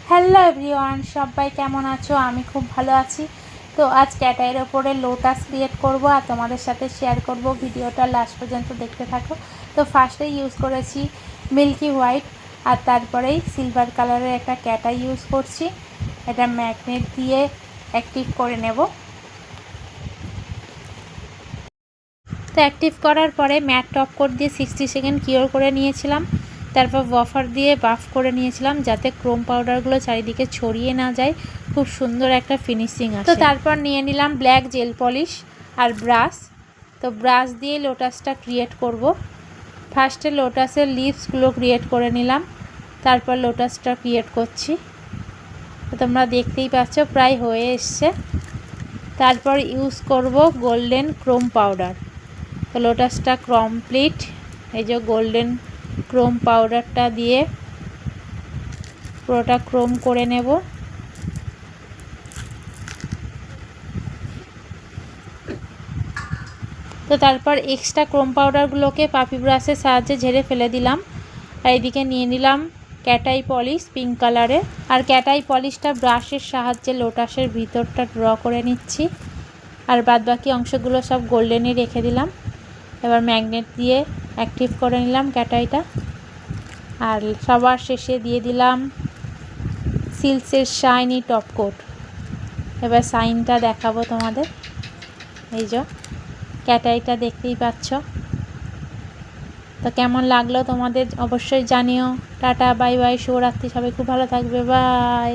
Hello everyone, সবাই কেমন আছো? আমি খুব ভালো আছি। তো আজ ক্যাটাইয়ের ওপরে লোটাস ক্রিয়েট করব আর তোমাদের সাথে শেয়ার করব। ভিডিওটা লাস্ট পর্যন্ত দেখতে থাকো। তো ফার্স্টে ইউজ করেছি মিল্কি হোয়াইট আর তারপরেই সিলভার কালারের একটা ক্যাটাই ইউজ করছি। এটা ম্যাগনেট দিয়ে অ্যাক্টিভ করে নেব। তো অ্যাক্টিভ করার পরে ম্যাট টপ কোট দিয়ে 60 সেকেন্ড কিওর করে নিয়েছিলাম। তারপর ওয়াফার দিয়ে বাফ করে নিয়েছিলাম যাতে ক্রোম পাউডারগুলো চারিদিকে ছড়িয়ে না যায়, খুব সুন্দর একটা ফিনিশিং আসে। তো তারপর নিয়ে নিলাম ব্ল্যাক জেল পলিশ আর ব্রাশ। তো ব্রাশ দিয়ে লোটাসটা ক্রিয়েট করব। ফার্স্টে লোটাসের লিভসগুলো ক্রিয়েট করে নিলাম, তারপর লোটাসটা ক্রিয়েট করছি। তো তোমরা দেখতেই পাচ্ছ প্রায় হয়ে এসছে। তারপর ইউজ করব গোল্ডেন ক্রোম পাউডার। তো লোটাসটা কমপ্লিট। এই যে গোল্ডেন ক্রোম পাউডারটা দিয়ে পুরোটা ক্রোম করে নেব। তো তারপর এক্সট্রা ক্রোম পাউডারগুলোকে পাপি ব্রাশের সাহায্যে ঝেড়ে ফেলে দিলাম। আর এদিকে নিয়ে নিলাম ক্যাটাই পলিশ পিঙ্ক কালারে। আর ক্যাটাই পলিশটা ব্রাশের সাহায্যে লোটাসের ভিতরটা ড্র করে নিচ্ছি। আর বাদবাকি অংশগুলো সব গোল্ডেনই রেখে দিলাম। এবার ম্যাগনেট দিয়ে অ্যাক্টিভ করে নিলাম ক্যাটাইটা। আর সবার শেষে দিয়ে দিলাম সিল্কসের শাইনি টপ কোট। এবার সাইনটা দেখাবো তোমাদের। এই যে ক্যাটাইটা দেখতেই পাচ্ছ। তো কেমন লাগলো তোমাদের অবশ্যই জানিও। টাটা, বাই বাই, শুভরাত্রি, সবাই খুব ভালো থাকবে, বাই।